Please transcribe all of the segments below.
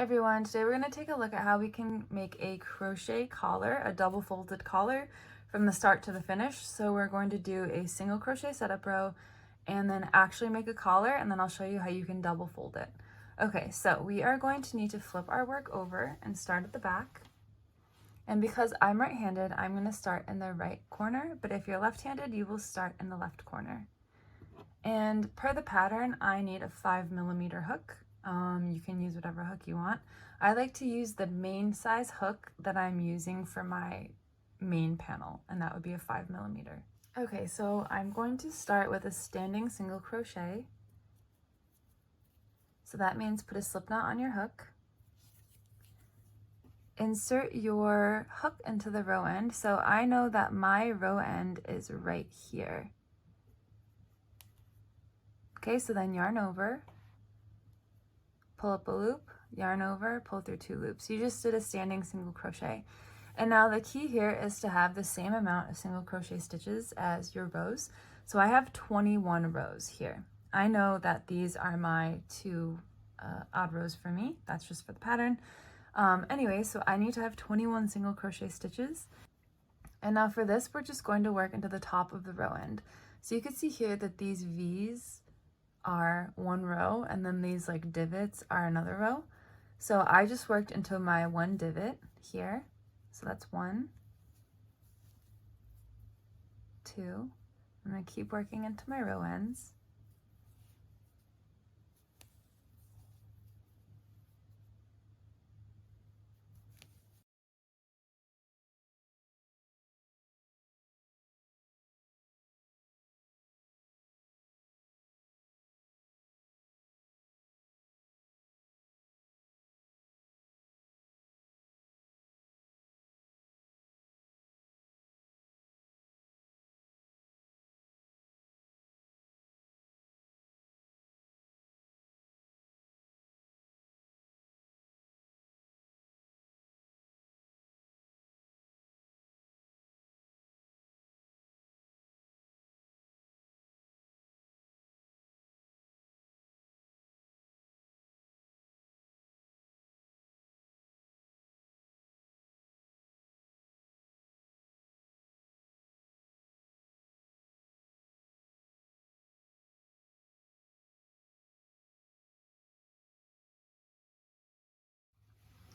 Hi everyone, today we're going to take a look at how we can make a crochet collar, a double folded collar from the start to the finish. So we're going to do a single crochet setup row and then actually make a collar, and then I'll show you how you can double fold it. Okay, so we are going to need to flip our work over and start at the back. And because I'm right-handed, I'm going to start in the right corner, but if you're left-handed, you will start in the left corner. And per the pattern, I need a 5mm hook. You can use whatever hook you want. I like to use the main size hook that I'm using for my main panel, and that would be a 5mm. Okay, so I'm going to start with a standing single crochet. So that means put a slip knot on your hook. Insert your hook into the row end. So I know that my row end is right here. Okay, so then yarn over, pull up a loop, yarn over, pull through 2 loops. You just did a standing single crochet. And now the key here is to have the same amount of single crochet stitches as your rows. So I have 21 rows here. I know that these are my 2 odd rows for me. That's just for the pattern. Anyway, so I need to have 21 single crochet stitches. And now for this, we're just going to work into the top of the row end. So you can see here that these V's are 1 row, and then these like divots are another row. So I just worked into my 1 divot here. So that's 1, 2. I'm going to keep working into my row ends.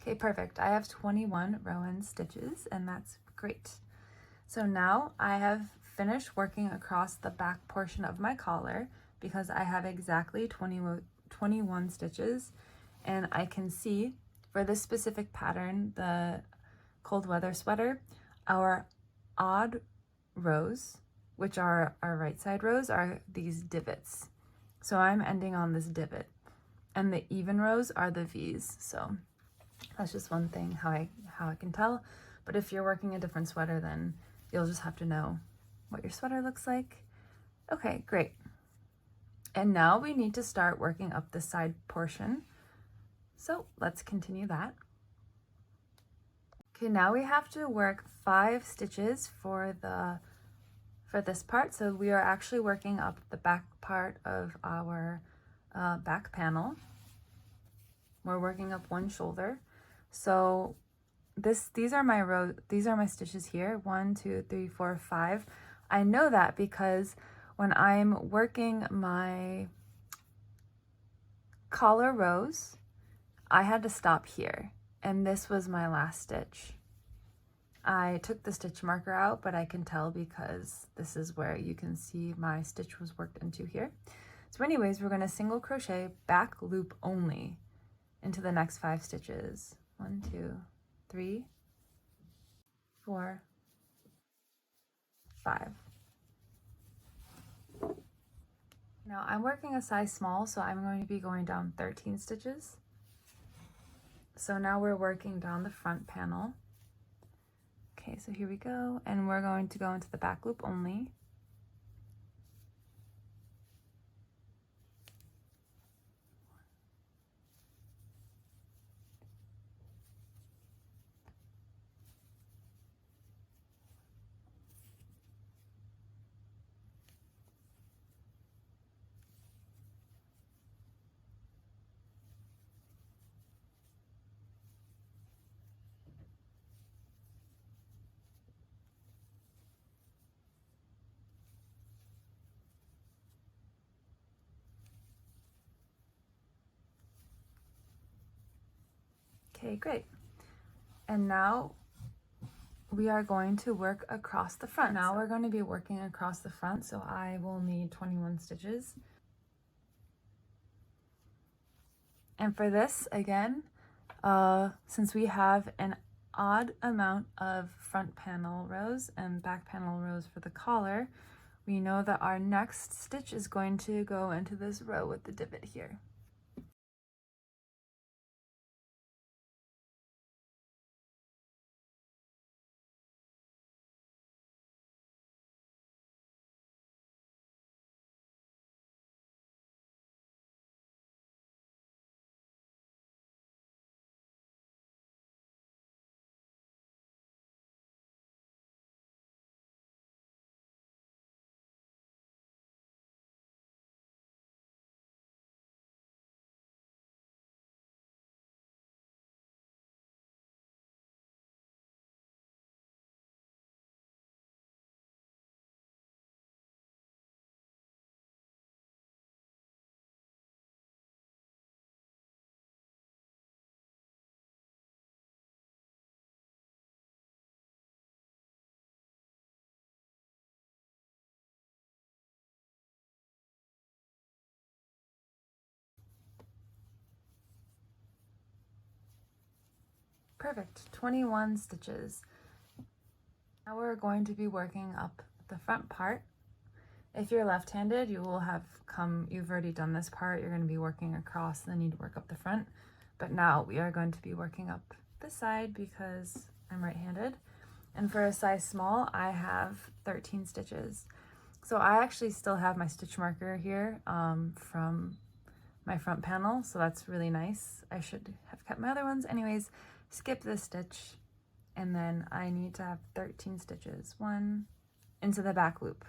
Okay, perfect. I have 21 row end stitches, and that's great. So now I have finished working across the back portion of my collar because I have exactly 21 stitches, and I can see for this specific pattern, the cold weather sweater, our odd rows, which are our right side rows, are these divots. So I'm ending on this divot, and the even rows are the V's. So that's just one thing how I can tell. But if you're working a different sweater, then you'll just have to know what your sweater looks like. Okay, great. And now we need to start working up the side portion. So let's continue that. Okay, now we have to work 5 stitches for this part. So we are actually working up the back part of our back panel. We're working up 1 shoulder. So these are my stitches here, 1, 2, 3, 4, 5. I know that because when I'm working my collar rows, I had to stop here, and this was my last stitch. I took the stitch marker out, but I can tell because this is where you can see my stitch was worked into here. So anyways, we're going to single crochet back loop only into the next 5 stitches. 1, 2, 3, 4, 5. Now I'm working a size small, so I'm going to be going down 13 stitches. So now we're working down the front panel. Okay, so here we go, and we're going to go into the back loop only. Okay, great. And now we are going to work across the front. Now we're going to be working across the front, so I will need 21 stitches. And for this, again, since we have an odd amount of front panel rows and back panel rows for the collar, we know that our next stitch is going to go into this row with the divot here. Perfect, 21 stitches. Now we're going to be working up the front part. If you're left-handed, you've already done this part, you're going to be working across, then you need to work up the front. But now we are going to be working up this side because I'm right-handed. And for a size small, I have 13 stitches. So I actually still have my stitch marker here from my front panel, so that's really nice. I should have kept my other ones. Anyways, skip this stitch, and then I need to have 13 stitches. 1 into the back loop.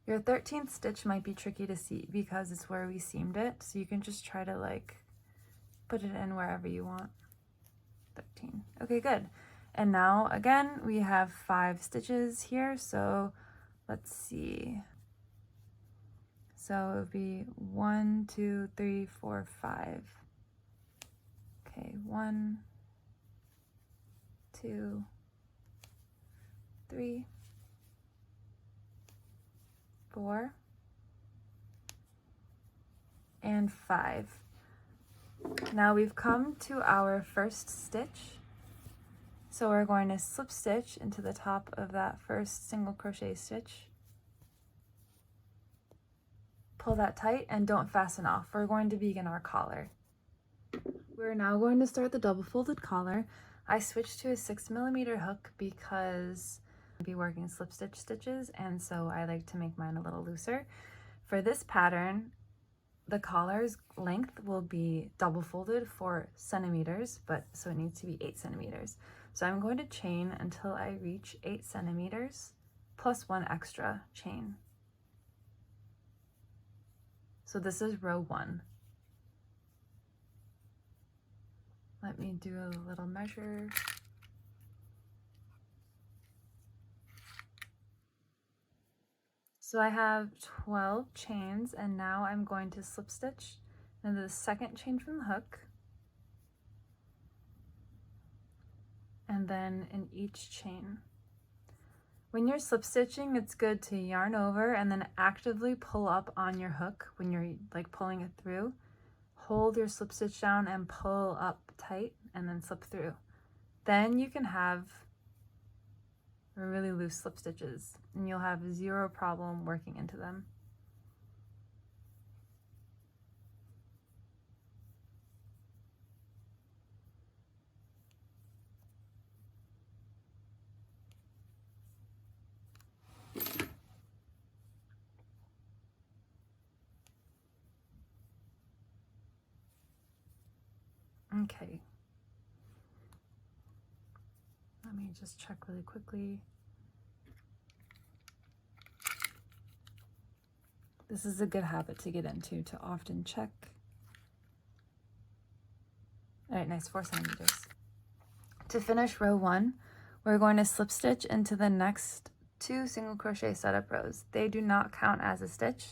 Your 13th stitch might be tricky to see because it's where we seamed it, so you can just try to like put it in wherever you want. 13. Okay, good. And now again, we have 5 stitches here, so let's see. So it would be 1, 2, 3, 4, 5. Okay, 1, 2, 3, 4, and 5. Now we've come to our first stitch. So we're going to slip stitch into the top of that first single crochet stitch. Pull that tight and don't fasten off. We're going to begin our collar. We're now going to start the double folded collar. I switched to a 6mm hook because I'll be working slip stitch stitches, and so I like to make mine a little looser. For this pattern, the collar's length will be double folded 4 centimeters, so it needs to be 8 centimeters. So I'm going to chain until I reach 8 centimeters plus 1 extra chain. So this is row 1. Let me do a little measure. So I have 12 chains, and now I'm going to slip stitch into the second chain from the hook, and then in each chain. When you're slip stitching, it's good to yarn over and then actively pull up on your hook when you're like pulling it through. Hold your slip stitch down and pull up tight and then slip through. Then you can have really loose slip stitches and you'll have 0 problem working into them. Okay. Let me just check really quickly. This is a good habit to get into, to often check. All right, nice, 4 centimeters. To finish row 1, we're going to slip stitch into the next 2 single crochet setup rows. They do not count as a stitch.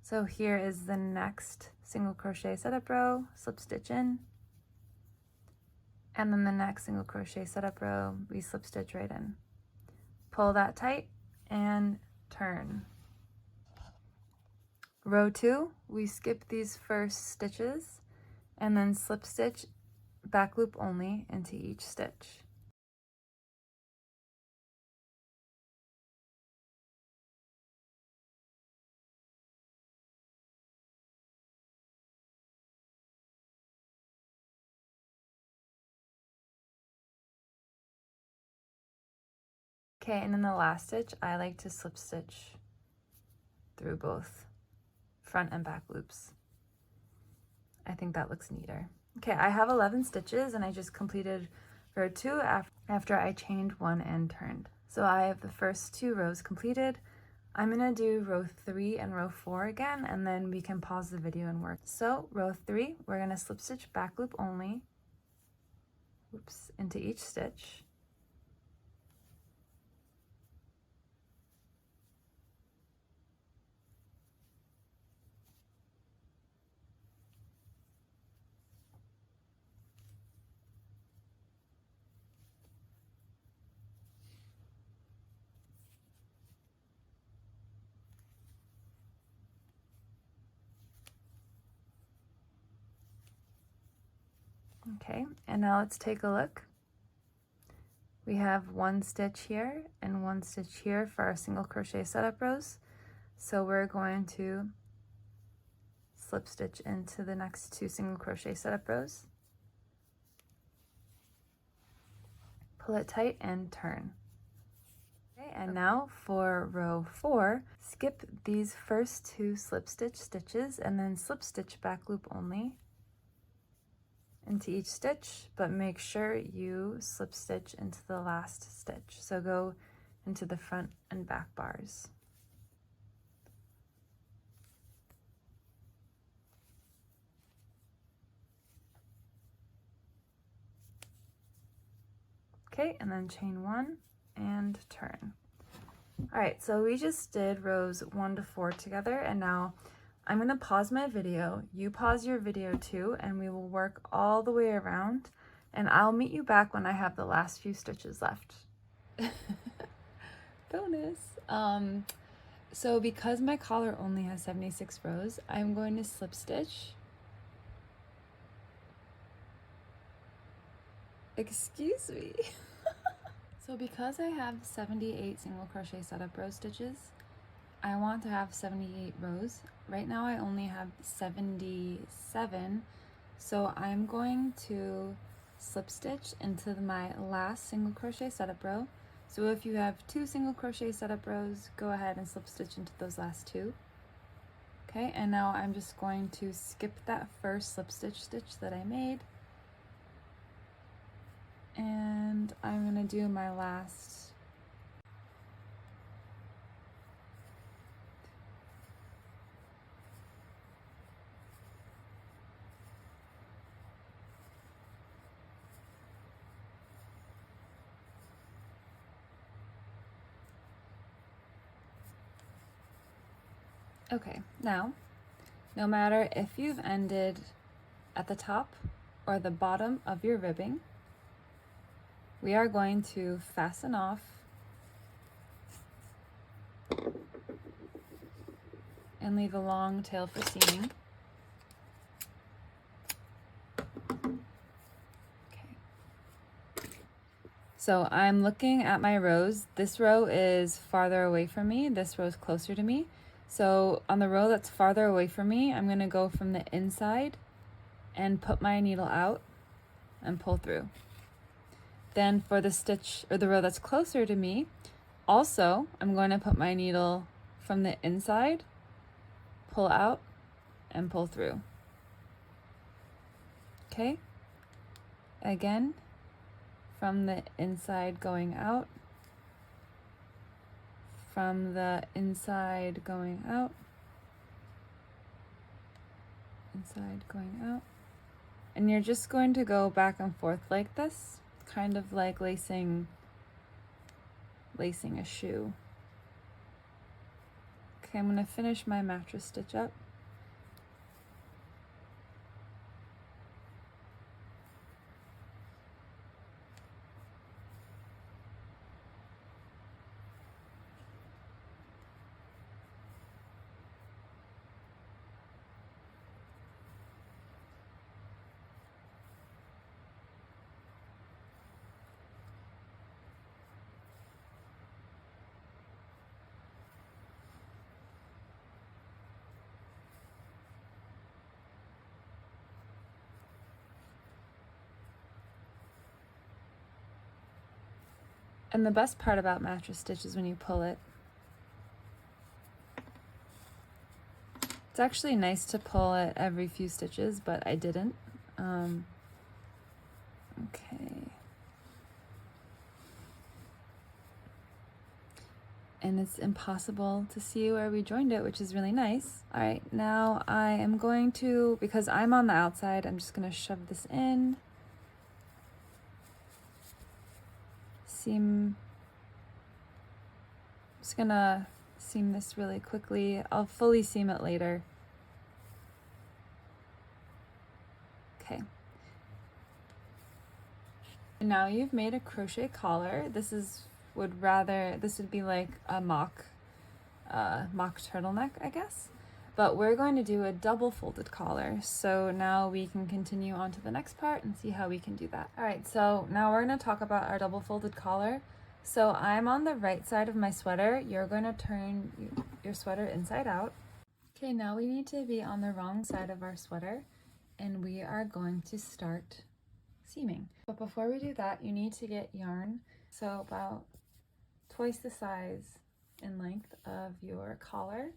So here is the next single crochet setup row, slip stitch in, and then the next single crochet setup row, we slip stitch right in. Pull that tight and turn. Row 2, we skip these first stitches and then slip stitch back loop only into each stitch. Okay, and in the last stitch, I like to slip stitch through both front and back loops. I think that looks neater. Okay, I have 11 stitches and I just completed row 2 after I chained 1 and turned. So I have the first 2 rows completed. I'm gonna do row 3 and row 4 again, and then we can pause the video and work. So row 3, we're gonna slip stitch back loop only, oops, into each stitch. Okay, and now let's take a look. We have 1 stitch here and 1 stitch here for our single crochet setup rows. So we're going to slip stitch into the next 2 single crochet setup rows. Pull it tight and turn. Okay, and now for row 4, skip these first 2 slip stitch stitches and then slip stitch back loop only into each stitch, but make sure you slip stitch into the last stitch. So go into the front and back bars. Okay, and then chain 1 and turn. All right, so we just did rows 1 to 4 together, and now I'm gonna pause my video, you pause your video too, and we will work all the way around, and I'll meet you back when I have the last few stitches left. Bonus. So because my collar only has 76 rows, I'm going to slip stitch. Excuse me. So because I have 78 single crochet setup row stitches, I want to have 78 rows. Right now I only have 77, so I'm going to slip stitch into my last single crochet setup row. So if you have 2 single crochet setup rows, go ahead and slip stitch into those last 2. Okay, and now I'm just going to skip that first slip stitch that I made, and I'm gonna do my last Okay, now, no matter if you've ended at the top or the bottom of your ribbing, we are going to fasten off and leave a long tail for seaming. Okay. So I'm looking at my rows. This row is farther away from me. This row is closer to me. So on the row that's farther away from me, I'm going to go from the inside and put my needle out and pull through. Then for the stitch or the row that's closer to me, also I'm going to put my needle from the inside, pull out, and pull through. Okay? Again, from the inside going out, from the inside going out, inside going out. And you're just going to go back and forth like this, kind of like lacing a shoe. Okay, I'm going to finish my mattress stitch up. And the best part about mattress stitch is when you pull it. It's actually nice to pull it every few stitches, but I didn't. Okay. And it's impossible to see where we joined it, which is really nice. All right, now I am going to, because I'm on the outside, I'm just gonna shove this in. Just gonna seam this really quickly. I'll fully seam it later. Okay. And now you've made a crochet collar. This would be like a mock turtleneck, I guess. But we're going to do a double folded collar. So now we can continue on to the next part and see how we can do that. All right, so now we're going to talk about our double folded collar. So I'm on the right side of my sweater. You're going to turn your sweater inside out. Okay, now we need to be on the wrong side of our sweater, and we are going to start seaming. But before we do that, you need to get yarn, so about twice the size in length of your collar.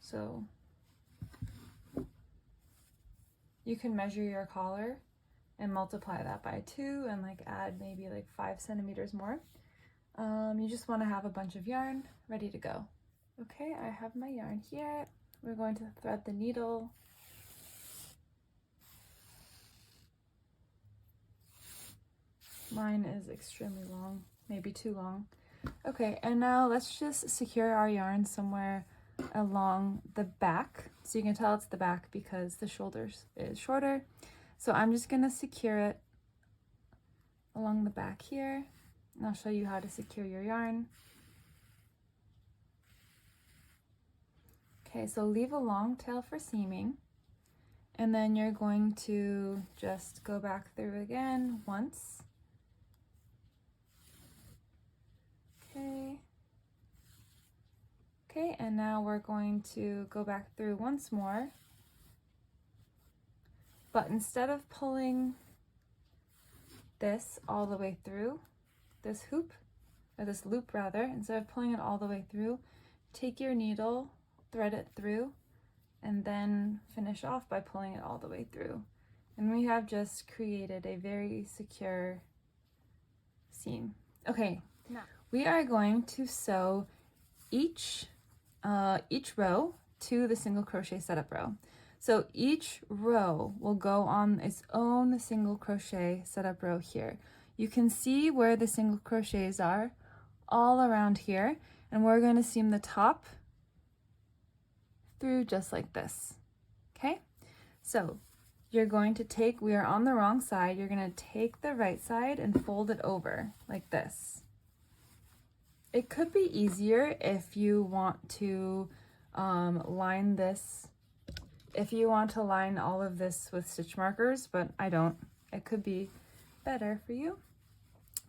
So you can measure your collar and multiply that by 2 and like add maybe like 5 centimeters more. You just want to have a bunch of yarn ready to go. Okay, I have my yarn here. We're going to thread the needle. Mine is extremely long, maybe too long. Okay, and now let's just secure our yarn somewhere along the back. So you can tell it's the back because the shoulders is shorter. So I'm just gonna secure it along the back here, and I'll show you how to secure your yarn. Okay, so leave a long tail for seaming, and then you're going to just go back through again once. Okay, and now we're going to go back through once more. But instead of pulling this all the way through, this hoop, or this loop rather, instead of pulling it all the way through, take your needle, thread it through, and then finish off by pulling it all the way through. And we have just created a very secure seam. Okay, now we are going to sew each row to the single crochet setup row. So each row will go on its own single crochet setup row here. You can see where the single crochets are all around here, and we're going to seam the top through just like this. Okay, so you're going to take, we are on the wrong side, you're going to take the right side and fold it over like this. It could be easier if you want to line this, if you want to line all of this with stitch markers, but I don't. It could be better for you.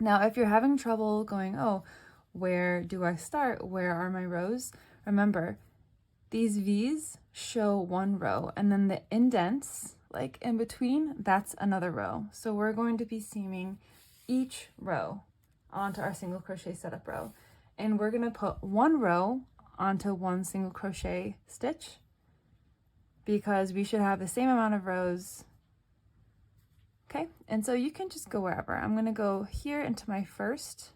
Now, if you're having trouble going, oh, where do I start? Where are my rows? Remember, these V's show one row, and then the indents, like in between, that's another row. So we're going to be seaming each row onto our single crochet setup row. And we're going to put one row onto one single crochet stitch because we should have the same amount of rows. Okay, and so you can just go wherever. I'm gonna go here into my first,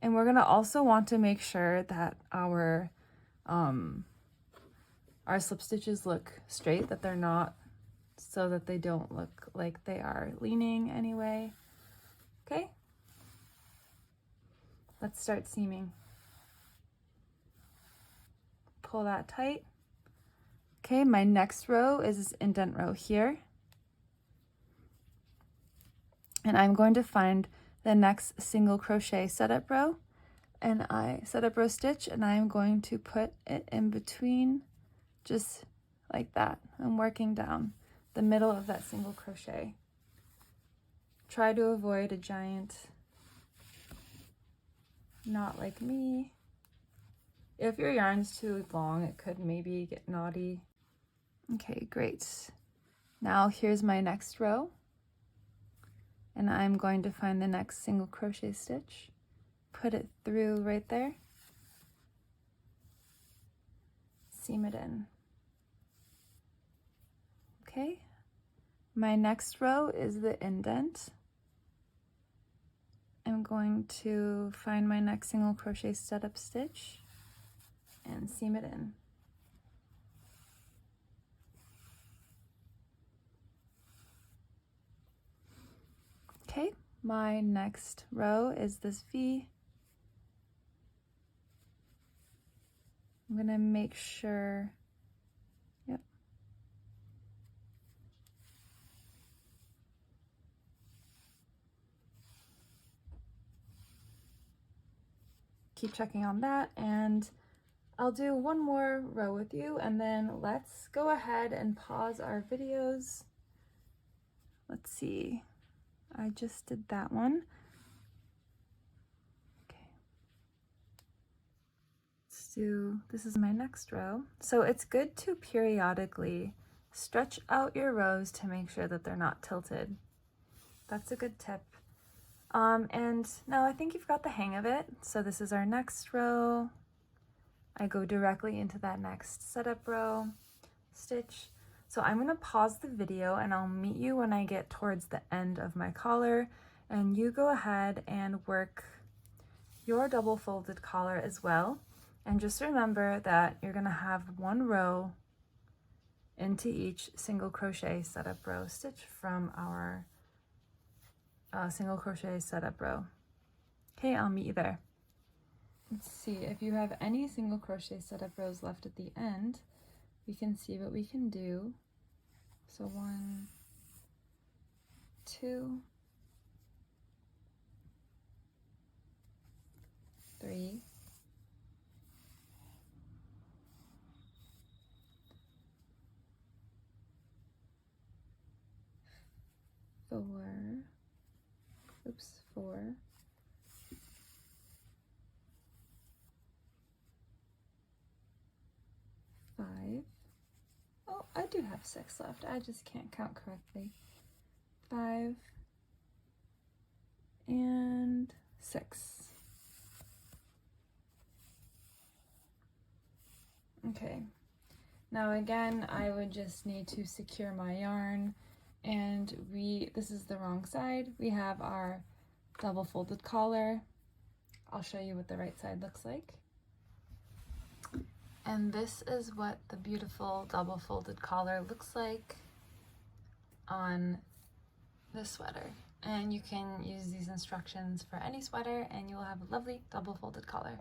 and we're gonna also want to make sure that our slip stitches look straight, that they're not, so that they don't look like they are leaning anyway. Okay, let's start seaming. Pull that tight. Okay, my next row is this indent row here. And I'm going to find the next single crochet setup row, and setup row stitch, and I'm going to put it in between, just like that. I'm working down the middle of that single crochet. Try to avoid a giant knot like me. If your yarn's too long, it could maybe get knotty. Okay, great. Now here's my next row, and I'm going to find the next single crochet stitch, put it through right there, seam it in. Okay, my next row is the indent. I'm going to find my next single crochet setup stitch and seam it in. Okay, my next row is this V. I'm gonna make sure, yep. Keep checking on that, and I'll do one more row with you, and then let's go ahead and pause our videos. Let's see, I just did that one. Okay. Let's do, this is my next row. So it's good to periodically stretch out your rows to make sure that they're not tilted. That's a good tip. And now I think you've got the hang of it. So this is our next row. I go directly into that next setup row stitch. So I'm gonna pause the video and I'll meet you when I get towards the end of my collar, and you go ahead and work your double folded collar as well. And just remember that you're gonna have one row into each single crochet setup row stitch from our single crochet setup row. Okay, I'll meet you there. Let's see, if you have any single crochet setup rows left at the end, we can see what we can do. So 1, 2, 3, 4, oops, 4, 5. Oh, I do have 6 left. I just can't count correctly. 5 and 6. Okay. Now again, I would just need to secure my yarn, and this is the wrong side. We have our double folded collar. I'll show you what the right side looks like. And this is what the beautiful double folded collar looks like on the sweater. And you can use these instructions for any sweater and you will have a lovely double folded collar.